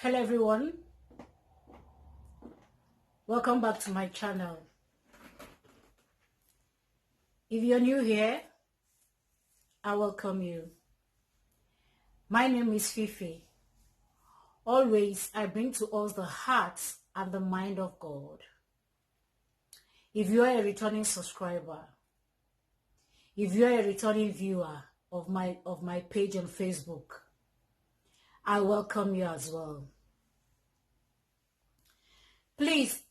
Hello everyone, welcome back to my channel. If you're new here, I welcome you. My name is Fifi. Always I bring to us the heart and the mind of God. If you are a returning subscriber, if you are a returning viewer of my page on Facebook, I welcome you as well. Please,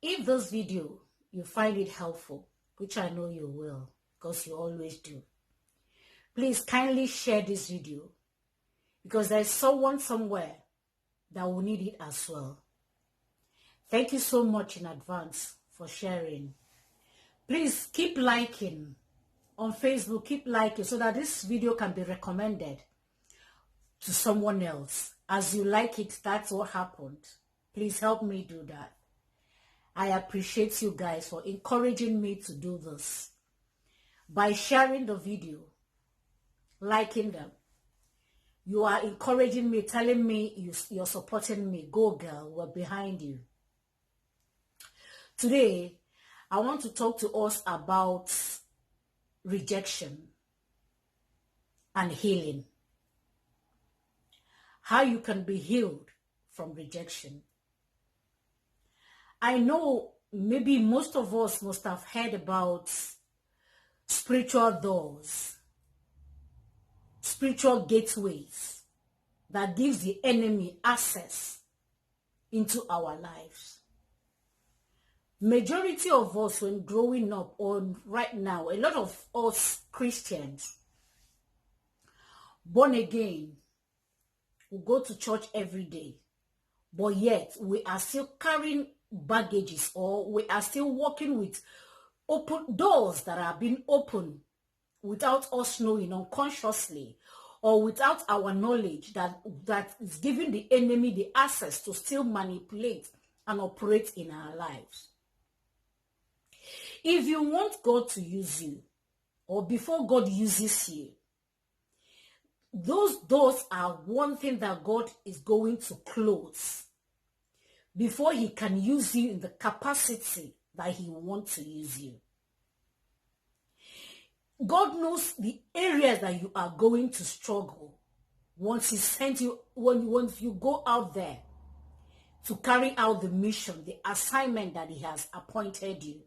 if this video you find it helpful, which I know you will, because you always do, please kindly share this video, because there's someone somewhere that will need it as well. Thank you so much in advance for sharing. Please keep liking on Facebook, keep liking so that this video can be recommended to someone else. As you like it, that's what happened. Please help me do that. I appreciate you guys for encouraging me to do this. By sharing the video, liking them, you are encouraging me, telling me you're supporting me. Go girl, we're behind you. Today, I want to talk to us about rejection and healing. How you can be healed from rejection. I know maybe most of us must have heard about spiritual doors, spiritual gateways that gives the enemy access into our lives. Majority of us, when growing up or right now, a lot of us Christians, born again, we go to church every day, but yet we are still carrying baggages, or we are still working with open doors that are being opened without us knowing, unconsciously, or without our knowledge, that is giving the enemy the access to still manipulate and operate in our lives. If you want God to use you, or before God uses you, those doors are one thing that God is going to close before he can use you in the capacity that he wants to use you. God knows the areas that you are going to struggle once he sent you, once you go out there to carry out the mission, the assignment that he has appointed you.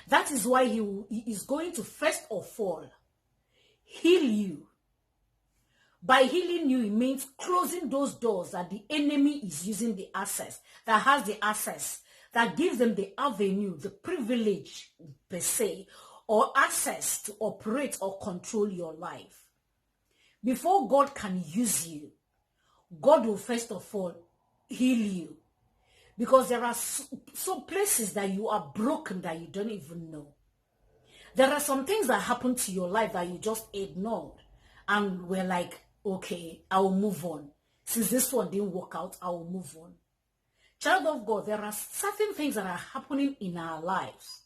That is why he is going to first of all heal you. By healing you, it means closing those doors that the enemy is using the access, that has the access, that gives them the avenue, the privilege per se, or access to operate or control your life. Before God can use you, God will first of all heal you. Because there are some places that you are broken that you don't even know. There are some things that happen to your life that you just ignored. And we're like, okay, I will move on. Since this one didn't work out, I will move on. Child of God, there are certain things that are happening in our lives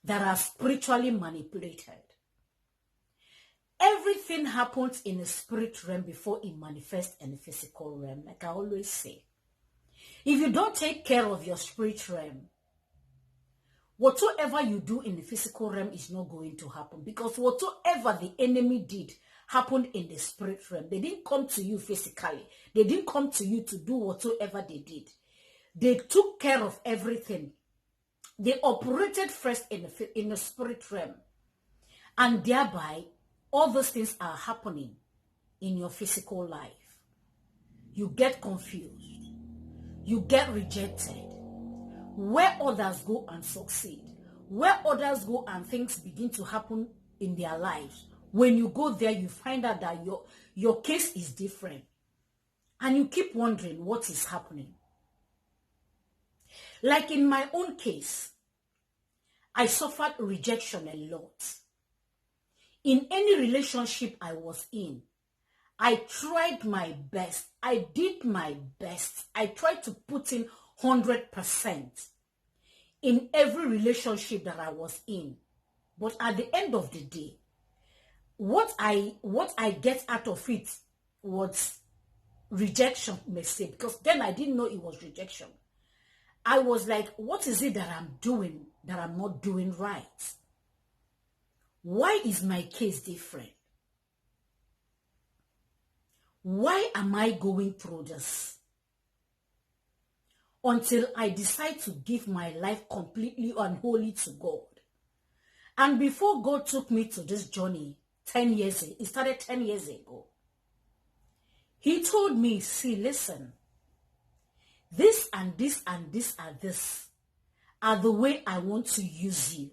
that are spiritually manipulated. Everything happens in the spirit realm before it manifests in the physical realm, like I always say. If you don't take care of your spirit realm, whatsoever you do in the physical realm is not going to happen, because whatsoever the enemy did happened in the spirit realm. They didn't come to you physically. They didn't come to you to do whatsoever they did. They took care of everything. They operated first in the spirit realm. And thereby, all those things are happening in your physical life. You get confused. You get rejected. Where others go and succeed, where others go and things begin to happen in their lives, when you go there, you find out that your case is different. And you keep wondering what is happening. Like in my own case, I suffered rejection a lot. In any relationship I was in, I tried my best. I did my best. I tried to put in 100% in every relationship that I was in. But at the end of the day, what I get out of it was rejection may say, because then I didn't know it was rejection. I was like, what is it that I'm doing that I'm not doing right? Why is my case different? Why am I going through this? Until I decide to give my life completely and wholly to God. And before God took me to this journey 10 years ago, it started 10 years ago. He told me, see, listen, this and this and this and this are the way I want to use you.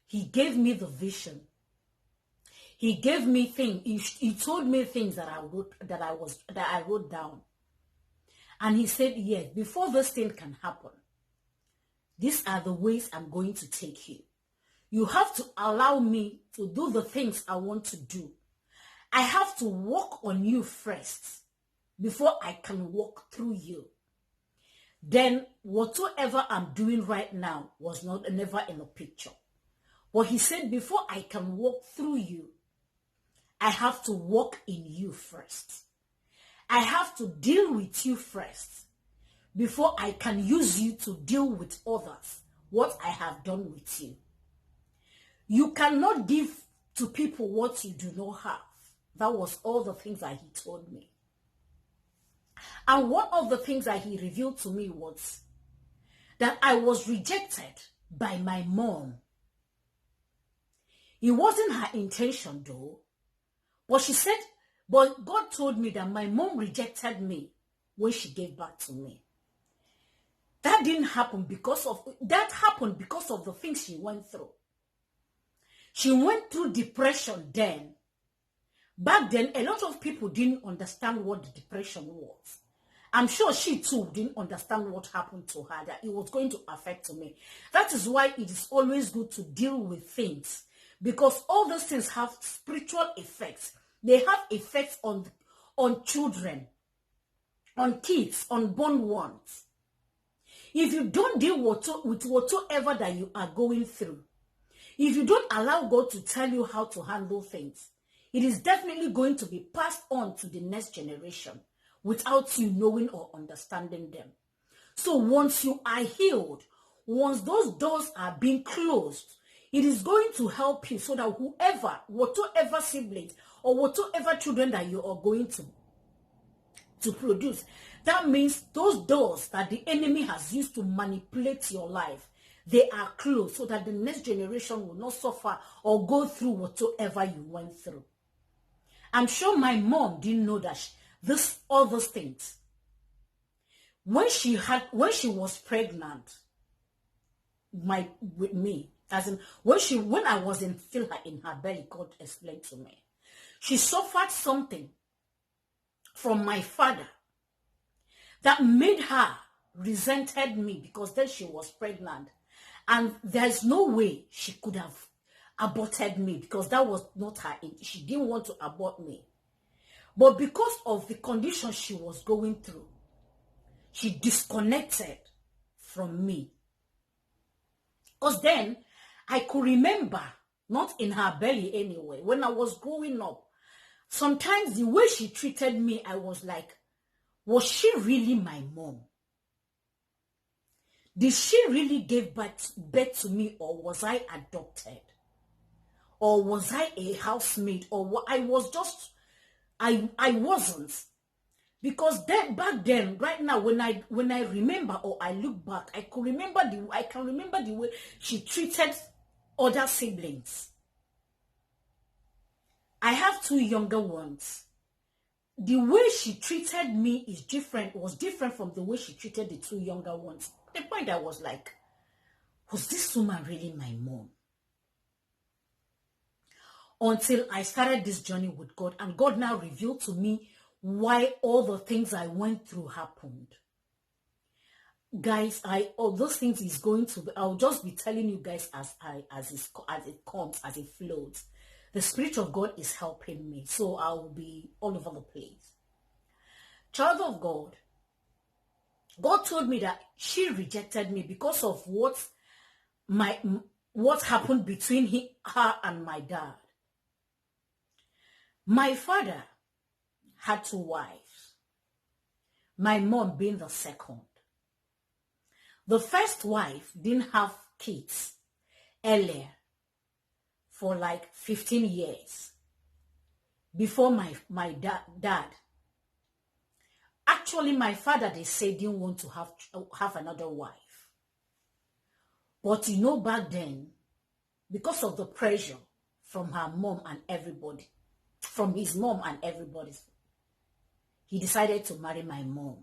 He gave me the vision. He gave me things. He told me things that I wrote down. And he said, yes, before this thing can happen, these are the ways I'm going to take you. You have to allow me to do the things I want to do. I have to work on you first before I can walk through you. Then whatsoever I'm doing right now was never in the picture. But he said, before I can walk through you, I have to walk in you first. I have to deal with you first before I can use you to deal with others what I have done with you. You cannot give to people what you do not have. That was all the things that he told me. And one of the things that he revealed to me was that I was rejected by my mom. It wasn't her intention though. But she said, but God told me that my mom rejected me when she gave birth to me. That happened because of the things she went through. She went through depression then. Back then, a lot of people didn't understand what the depression was. I'm sure she too didn't understand what happened to her, that it was going to affect me. That is why it is always good to deal with things, because all those things have spiritual effects. They have effects on children, on kids, on born ones. If you don't deal with whatsoever that you are going through, if you don't allow God to tell you how to handle things, it is definitely going to be passed on to the next generation without you knowing or understanding them. So once you are healed, once those doors are being closed, it is going to help you so that whatsoever siblings or whatsoever children that you are going to produce, that means those doors that the enemy has used to manipulate your life, they are closed so that the next generation will not suffer or go through whatsoever you went through. I'm sure my mom didn't know that all those things. When she was pregnant with me, as in when I was still in her belly, God explained to me, she suffered something from my father that made her resented me, because then she was pregnant and there's no way she could have aborted me, because that was not her. She didn't want to abort me. But because of the condition she was going through, she disconnected from me. Because then I could remember, not in her belly anyway, when I was growing up, sometimes the way she treated me, I was like, was she really my mom? Did she really give birth to me, or was I adopted? Or was I a housemaid? Or what? I wasn't. Because back then, right now, when I remember or I look back, I can remember the way she treated other siblings. I have two younger ones. The way she treated me was different from the way she treated the two younger ones. At the point I was like, was this woman really my mom? Until I started this journey with God, and God now revealed to me why all the things I went through happened. Guys, all those things is going to be, I'll just be telling you guys as it comes, as it flows. The Spirit of God is helping me, so I will be all over the place. Child of God, God told me that she rejected me because of what happened between her and my dad. My father had two wives. my mom being the second. The first wife didn't have kids earlier for like 15 years before my dad. Actually, my father, they say, didn't want to have another wife. But you know, back then, because of the pressure from her mom and everybody, from his mom and everybody, he decided to marry my mom.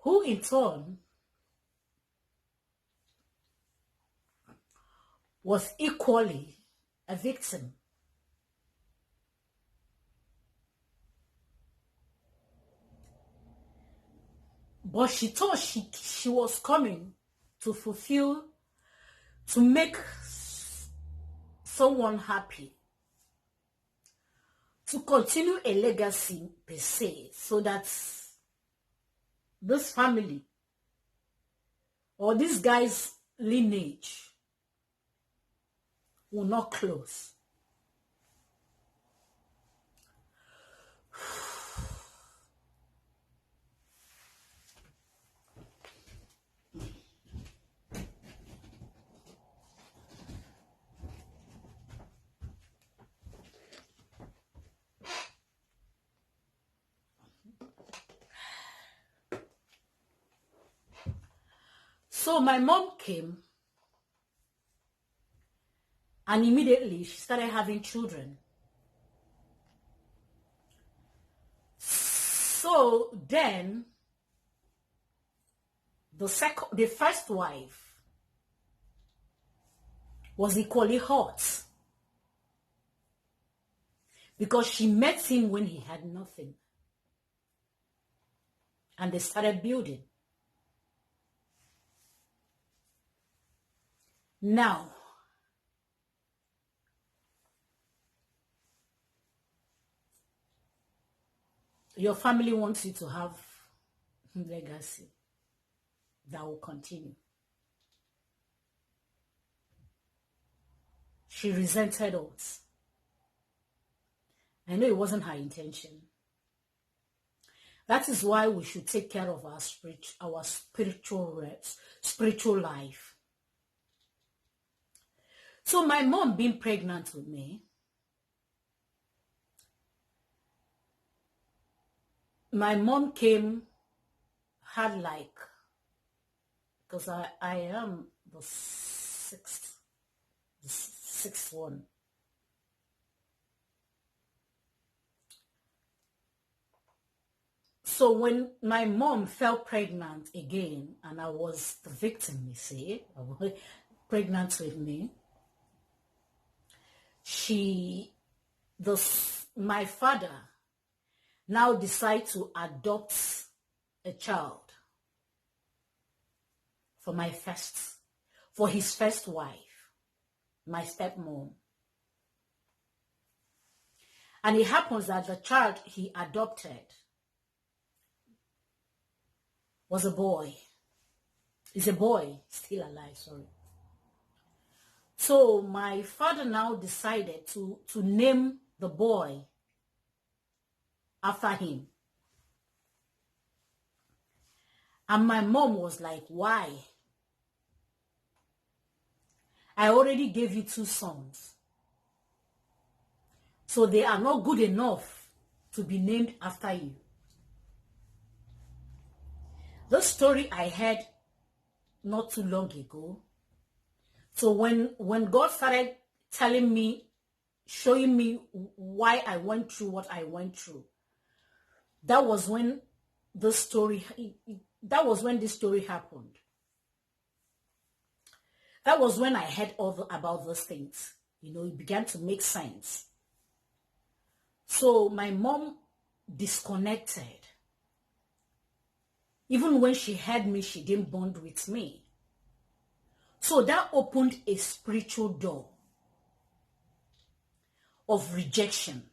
Who in turn was equally a victim. But she thought she was coming to fulfill, to make someone happy, to continue a legacy per se, so that this family or this guy's lineage will not close. So my mom came, and immediately she started having children. So then the first wife was equally hot, because she met him when he had nothing, and they started building. Now, your family wants you to have legacy that will continue. She resented us. I know it wasn't her intention. That is why we should take care of our spiritual life. So my mom being pregnant with me, my mom came, had like, because I am the sixth one. So when my mom fell pregnant again, and I was the victim, you see, I was pregnant with me, my father now decided to adopt a child for his first wife, my stepmom. And it happens that the child he adopted was a boy. He's a boy, still alive, sorry. So my father now decided to name the boy after him. And my mom was like, why? I already gave you 2 sons. So they are not good enough to be named after you. The story I heard not too long ago. So when God started telling me, showing me why I went through what I went through, that was when this story happened. That was when I heard about those things. You know, it began to make sense. So my mom disconnected. Even when she had me, she didn't bond with me. So that opened a spiritual door of rejection.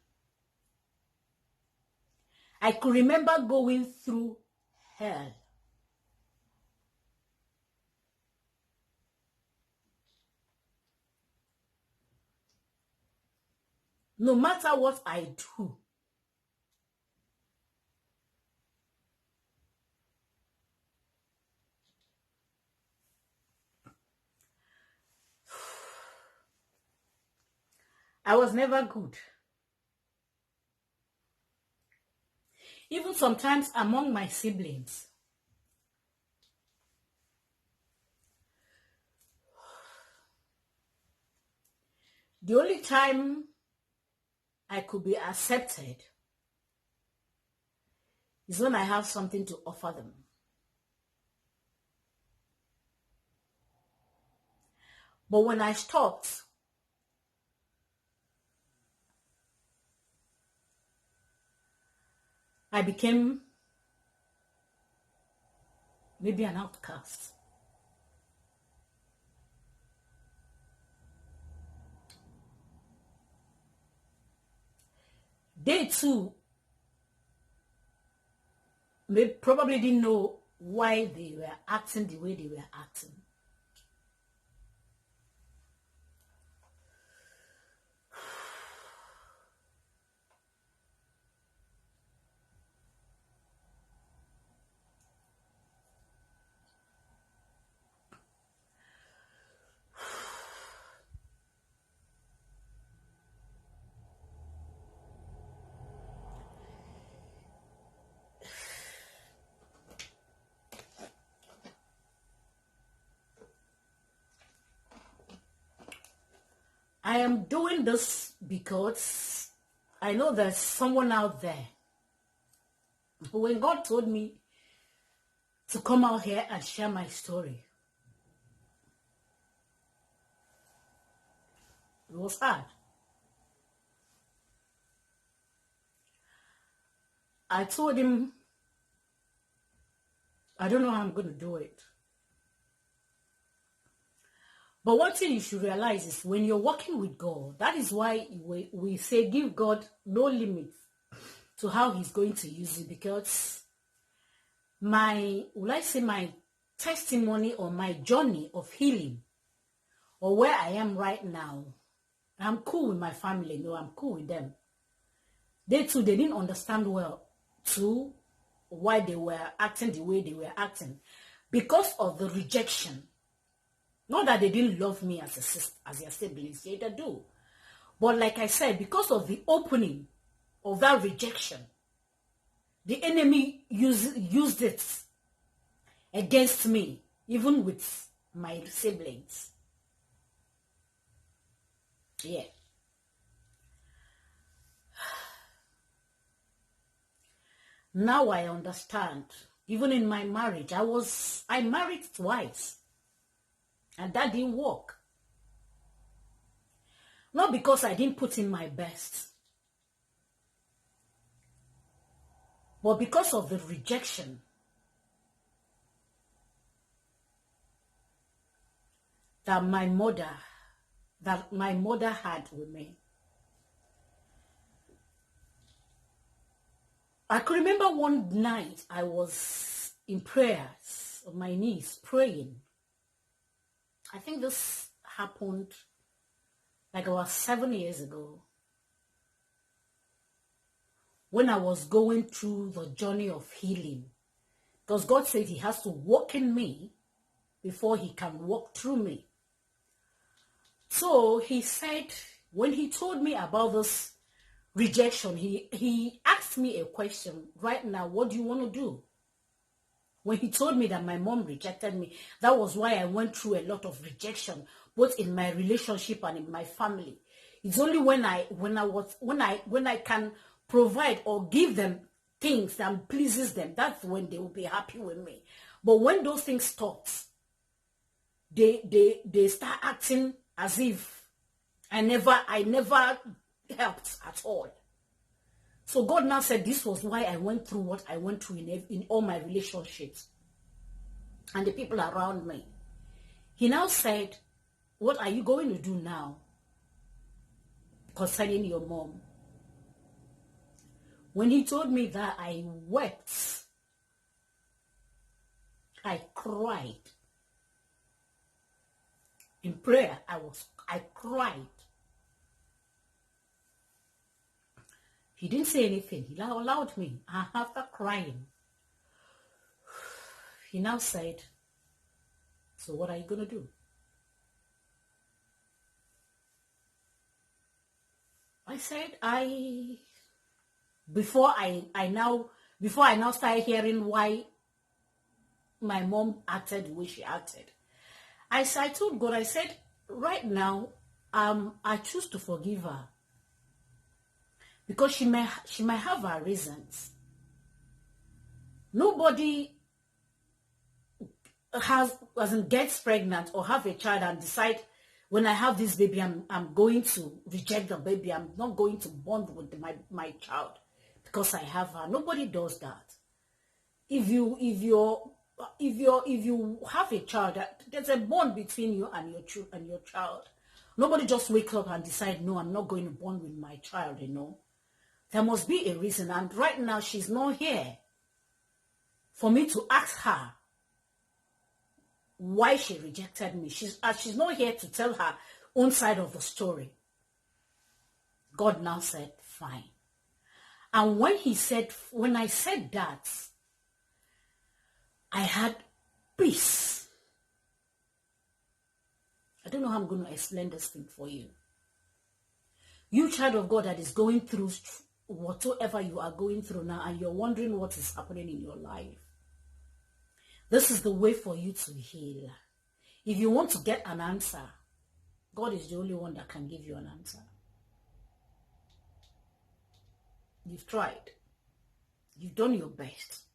I could remember going through hell. No matter what I do, I was never good. Even sometimes among my siblings. The only time I could be accepted is when I have something to offer them. But when I stopped, I became maybe an outcast. They too probably didn't know why they were acting the way they were acting. I am doing this because I know there's someone out there. When God told me to come out here and share my story, it was hard. I told him, I don't know how I'm going to do it. But one thing you should realize is when you're working with God, that is why we say give God no limits to how he's going to use it, because my testimony or my journey of healing or where I am right now, I'm cool with my family. No, I'm cool with them. They too, they didn't understand well too why they were acting the way they were acting because of the rejection. Not that they didn't love me as a sister, as their siblings, they do. But like I said, because of the opening of that rejection, the enemy used it against me, even with my siblings. Yeah. Now I understand. Even in my marriage, I married twice. And that didn't work. Not because I didn't put in my best, but because of the rejection that my mother had with me. I could remember one night I was in prayers on my knees praying. I think this happened like about 7 years ago, when I was going through the journey of healing. Because God said he has to walk in me before he can walk through me. So he said, when he told me about this rejection, he asked me a question. Right now, what do you want to do? When he told me that my mom rejected me, that was why I went through a lot of rejection, both in my relationship and in my family. It's only when I can provide or give them things that pleases them, that's when they will be happy with me. But when those things stop, they start acting as if I never helped at all. So God now said this was why I went through what I went through in all my relationships and the people around me. He now said, what are you going to do now concerning your mom? When he told me that, I wept. I cried. In prayer, I cried. He didn't say anything. He allowed me. After crying, he now said, so what are you going to do? I said, before I now started hearing why my mom acted the way she acted, I told God, I said, right now, I choose to forgive her. Because she might have her reasons. Nobody gets pregnant or have a child and decide, when I have this baby, I'm going to reject the baby. I'm not going to bond with my child because I have her. Nobody does that. If you have a child, there's a bond between you and your child. Nobody just wakes up and decide, no, I'm not going to bond with my child, you know. There must be a reason, and right now she's not here for me to ask her why she rejected me. She's not here to tell her own side of the story. God now said, fine. And when I said that, I had peace. I don't know how I'm going to explain this thing for you. You child of God that is going through whatever you are going through now, and you're wondering what is happening in your life, this is the way for you to heal. If you want to get an answer, God is the only one that can give you an answer. You've tried. You've done your best.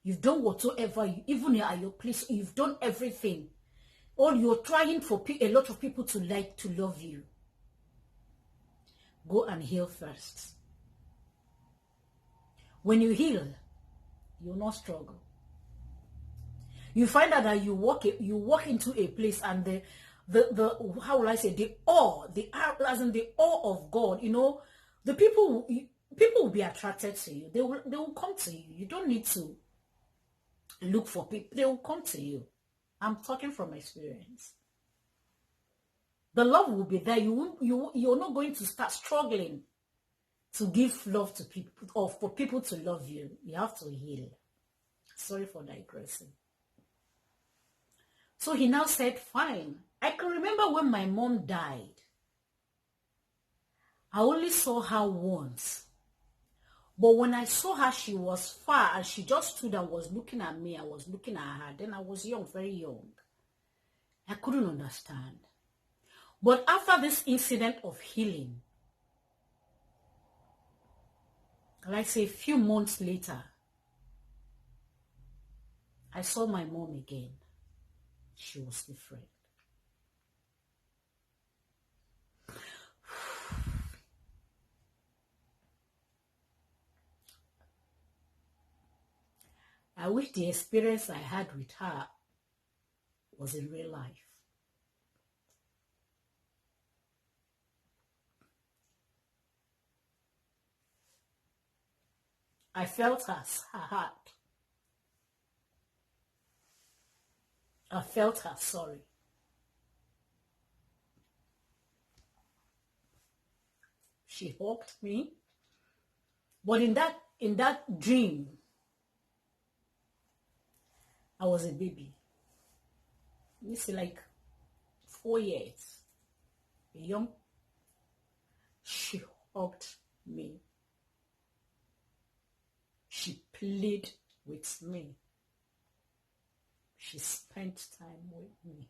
You've done whatsoever, even at your place, you've done everything. Or you're trying for a lot of people to love you. Go and heal first. When you heal, you'll not struggle. You find out that you walk into a place, and the how will I say, the awe of God, you know, the people will be attracted to you. They will come to you. You don't need to look for people. They will come to you. I'm talking from experience. The love will be there. You're not going to start struggling to give love to people or for people to love you. You have to heal. Sorry for digressing. So he now said, fine. I can remember when my mom died. I only saw her once. But when I saw her, she was far, and she just stood and was looking at me. I was looking at her. Then I was young, very young. I couldn't understand. But after this incident of healing, like say a few months later, I saw my mom again. She was different. I wish the experience I had with her was in real life. I felt her heart. I felt her sorry. She hugged me. But in that dream, I was a baby. You see, like 4 years. Young. She hugged me. She played with me. She spent time with me.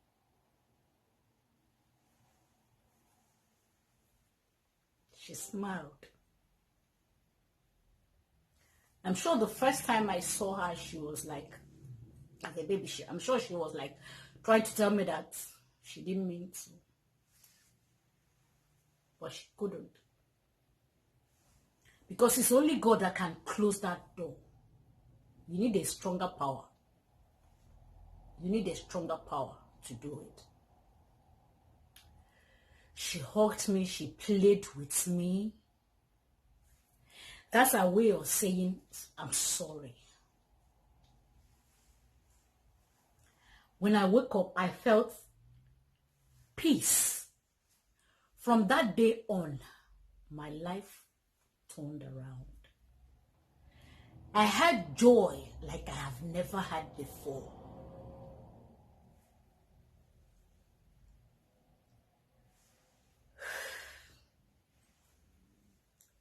She smiled. I'm sure the first time I saw her, she was like, as a baby, I'm sure she was like trying to tell me that she didn't mean to. But she couldn't. Because it's only God that can close that door. You need a stronger power. You need a stronger power to do it. She hugged me. She played with me. That's her way of saying, I'm sorry. When I woke up, I felt peace. From that day on, my life turned around. I had joy like I have never had before.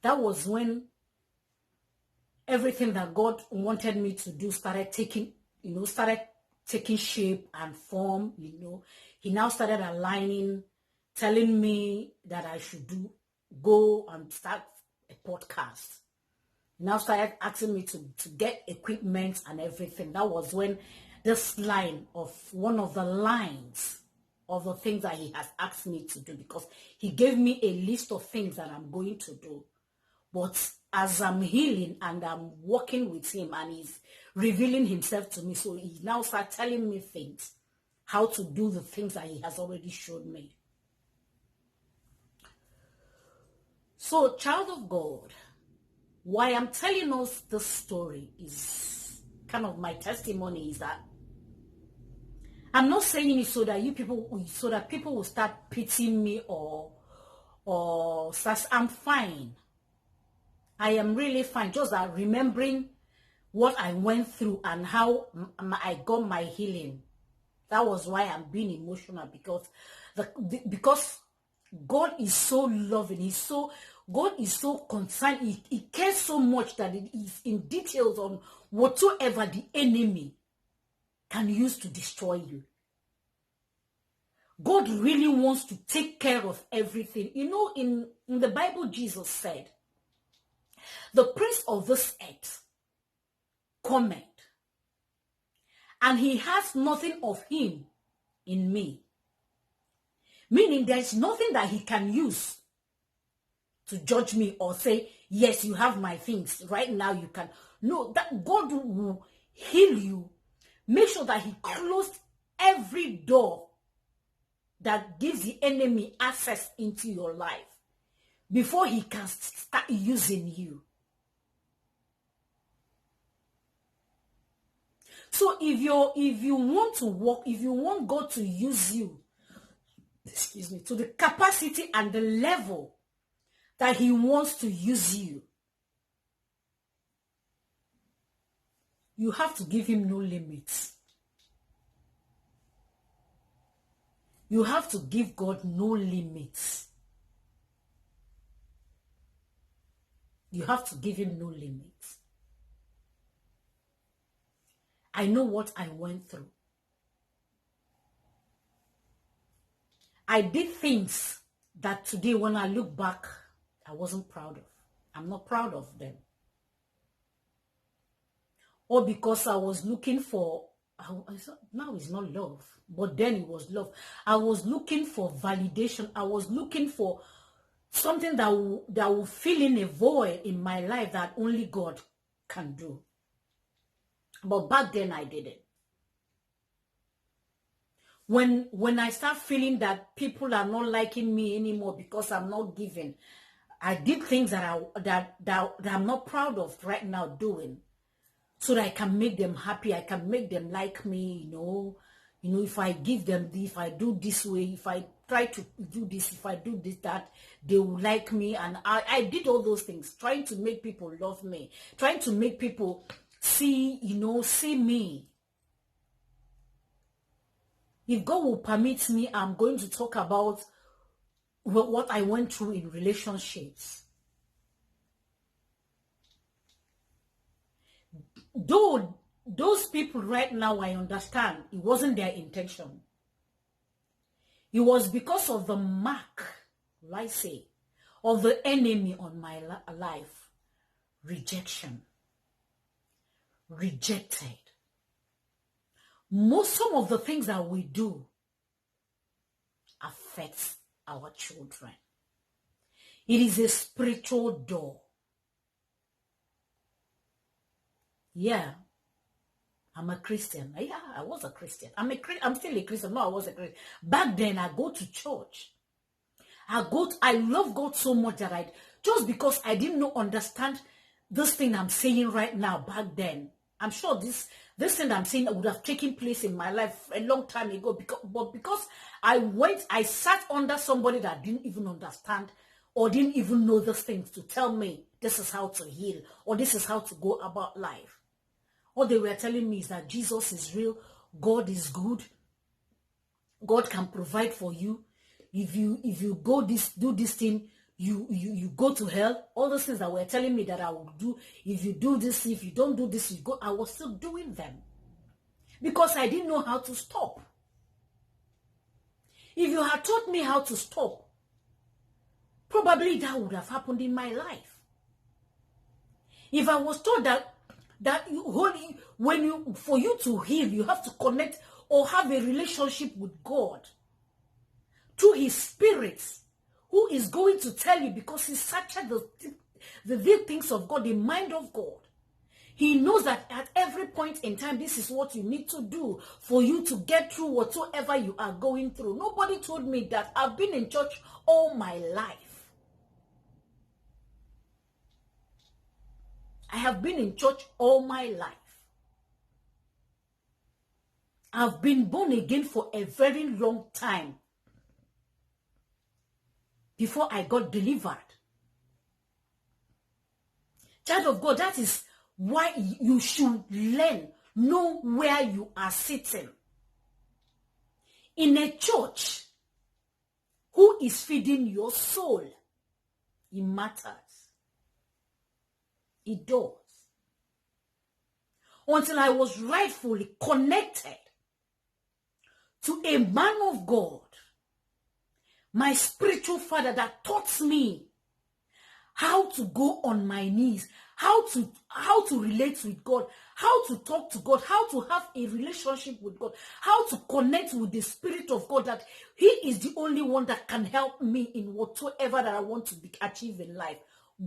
That was when everything that God wanted me to do started taking shape and form. He now started aligning, telling me that I should go and start a podcast. He now started asking me to get equipment and everything. That was when this line of one of the lines of the things that he has asked me to do, because he gave me a list of things that I'm going to do. But as I'm healing and I'm working with him and he's revealing himself to me, so he now starts telling me things, how to do the things that he has already showed me. So, child of God, why I'm telling us this story is kind of my testimony, is that I'm not saying it so that people will start pitying me or I'm fine. I am really fine. Just that remembering what I went through and how I got my healing. That was why I'm being emotional, because because God is so loving. God is so concerned. He cares so much that it is in details on whatsoever the enemy can use to destroy you. God really wants to take care of everything. In the Bible, Jesus said, the prince of this earth cometh, and he has nothing of him in me. Meaning there's nothing that he can use to judge me or say, yes, you have my things. Right now you can. No, that God will heal you. Make sure that he closed every door that gives the enemy access into your life before he can start using you. So if you want to walk, if you want God to use you, to the capacity and the level that he wants to use you, you have to give him no limits. You have to give God no limits. You have to give him no limits. I know what I went through. I did things that today, when I look back, I wasn't proud of. I'm not proud of them. Or because I was looking for, now it's not love, but then it was love. I was looking for validation. I was looking for something that will fill in a void in my life that only God can do. But back then I did it. When I start feeling that people are not liking me anymore because I'm not giving, I did things that I'm not proud of right now doing, so that I can make them happy. I can make them like me. If I give them this, if I do this way, if I try to do this, if I do this, that, they will like me. And I did all those things, trying to make people love me, trying to make people see me. If God will permit me, I'm going to talk about what I went through in relationships. Though those people right now, I understand, it wasn't their intention. It was because of the mark, I say, of the enemy on my life. Rejection. Rejected. Some of the things that we do affects our children. It is a spiritual door. Yeah, I'm a Christian. Yeah, I was a Christian. I'm still a Christian. No, I was a Christian. Back then, I go to church. I love God so much that just because I didn't know understand this thing I'm saying right now back then. I'm sure this thing I'm saying would have taken place in my life a long time ago, because I sat under somebody that didn't even understand or didn't even know those things to tell me this is how to heal or this is how to go about life. All they were telling me is that Jesus is real, God is good, God can provide for you. If you do this thing, you go to hell. All those things that were telling me that I would do. If you do this, if you don't do this, you go. I was still doing them because I didn't know how to stop. If you had taught me how to stop, probably that would have happened in my life. If I was taught that for you to heal, you have to connect or have a relationship with God through his spirit, who is going to tell you, because he searches the real things of God, the mind of God. He knows that at every point in time, this is what you need to do for you to get through whatsoever you are going through. Nobody told me that. I've been in church all my life. I have been in church all my life. I've been born again for a very long time before I got delivered. Child of God, that is why you should know where you are sitting. In a church, who is feeding your soul? It matters. It does. Until I was rightfully connected to a man of God, my spiritual father, that taught me how to go on my knees, how to relate with God, how to talk to God, how to have a relationship with God, how to connect with the Spirit of God, that he is the only one that can help me in whatsoever that I want to achieve in life.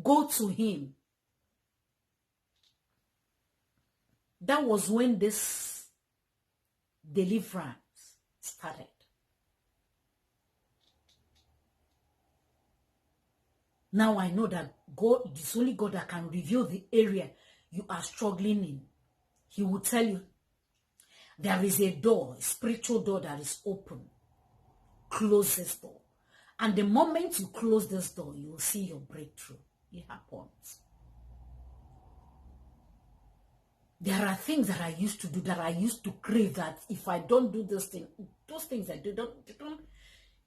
Go to him. That was when this deliverance started. Now I know that God is only God that can reveal the area you are struggling in. He will tell you there is a door, a spiritual door that is open. Close this door. And the moment you close this door, you will see your breakthrough. It happens. There are things that I used to do, that I used to crave, that if I don't do this thing, those things I do, they don't,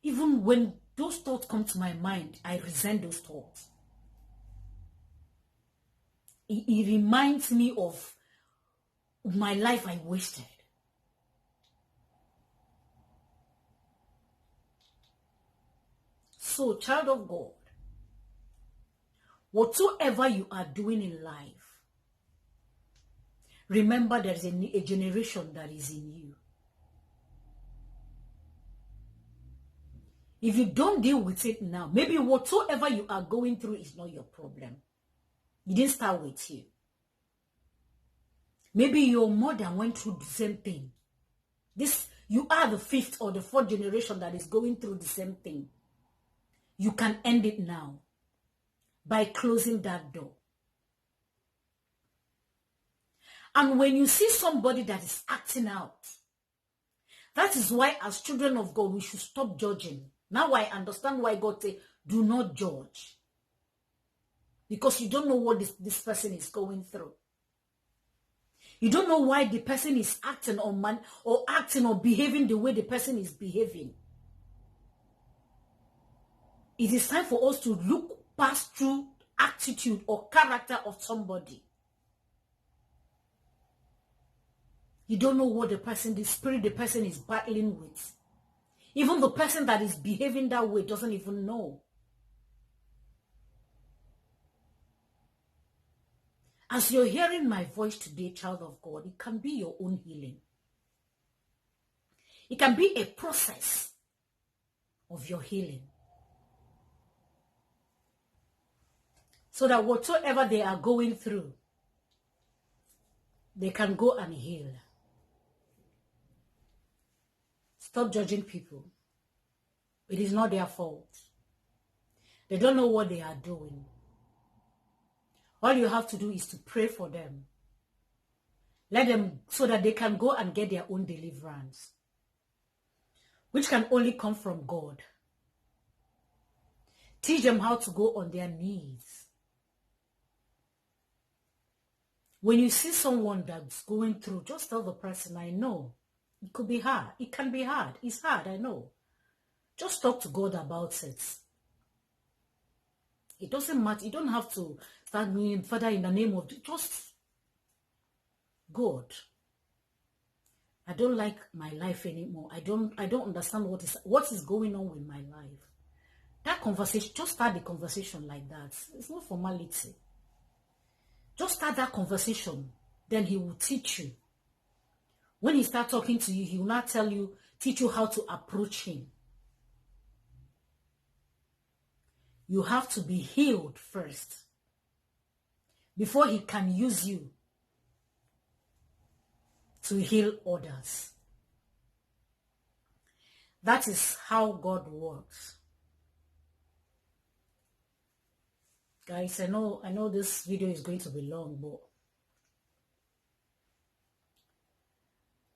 even when those thoughts come to my mind, I resent those thoughts. It reminds me of my life I wasted. So, child of God, whatsoever you are doing in life, remember there is a generation that is in you. If you don't deal with it now, maybe whatsoever you are going through is not your problem. It didn't start with you. Maybe your mother went through the same thing. You are the 5th or the 4th generation that is going through the same thing. You can end it now by closing that door. And when you see somebody that is acting out, that is why as children of God, we should stop judging. Now I understand why God said, do not judge. Because you don't know what this person is going through. You don't know why the person is acting or behaving the way the person is behaving. It is time for us to look past through attitude or character of somebody. You don't know what the spirit the person is battling with. Even the person that is behaving that way doesn't even know. As you're hearing my voice today, child of God, it can be your own healing. It can be a process of your healing. So that whatsoever they are going through, they can go and heal. Stop judging people. It is not their fault. They don't know what they are doing. All you have to do is to pray for them. Let them, so that they can go and get their own deliverance, which can only come from God. Teach them how to go on their knees. When you see someone that's going through, just tell the person, I know. It could be hard. It can be hard. It's hard, I know. Just talk to God about it. It doesn't matter. You don't have to start doing, Father, in the name of, just God. I don't like my life anymore. I don't understand what is going on with my life. That conversation, just start the conversation like that. It's not formality. Just start that conversation. Then he will teach you. When he starts talking to you, he will not teach you how to approach him. You have to be healed first before he can use you to heal others. That is how God works. Guys, I know this video is going to be long, but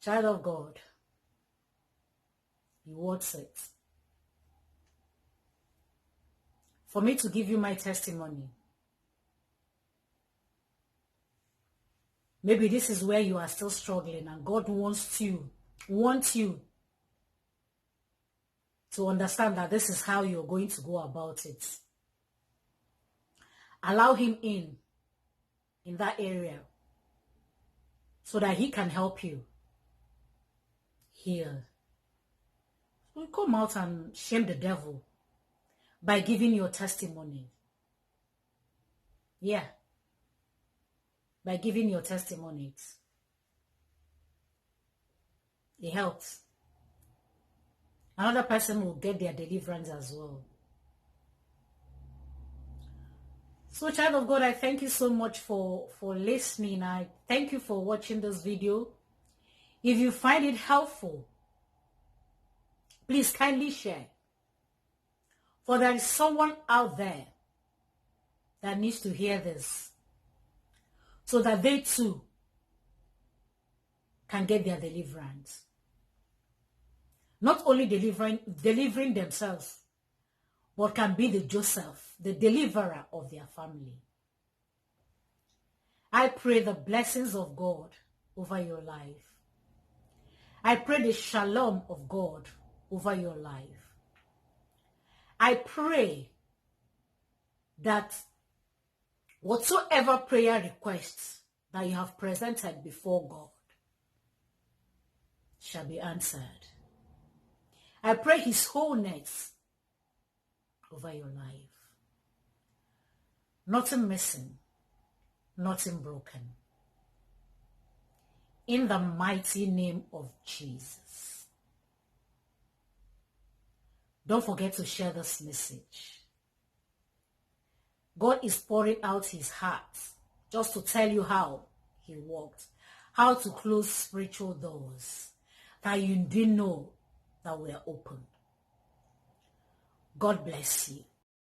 child of God, you want it. For me to give you my testimony, maybe this is where you are still struggling, and God wants you to understand that this is how you're going to go about it. Allow him in that area so that he can help you heal. So you come out and shame the devil by giving your testimony. Yeah. By giving your testimony. It helps. Another person will get their deliverance as well. So, child of God, I thank you so much for listening. I thank you for watching this video. If you find it helpful, please kindly share. For there is someone out there that needs to hear this, so that they too can get their deliverance. Not only delivering themselves, but can be the Joseph, the deliverer of their family. I pray the blessings of God over your life. I pray the shalom of God over your life. I pray that whatsoever prayer requests that you have presented before God shall be answered. I pray his wholeness over your life. Nothing missing, nothing broken. In the mighty name of Jesus. Don't forget to share this message. God is pouring out his heart just to tell you how he worked, how to close spiritual doors that you didn't know that were open. God bless you.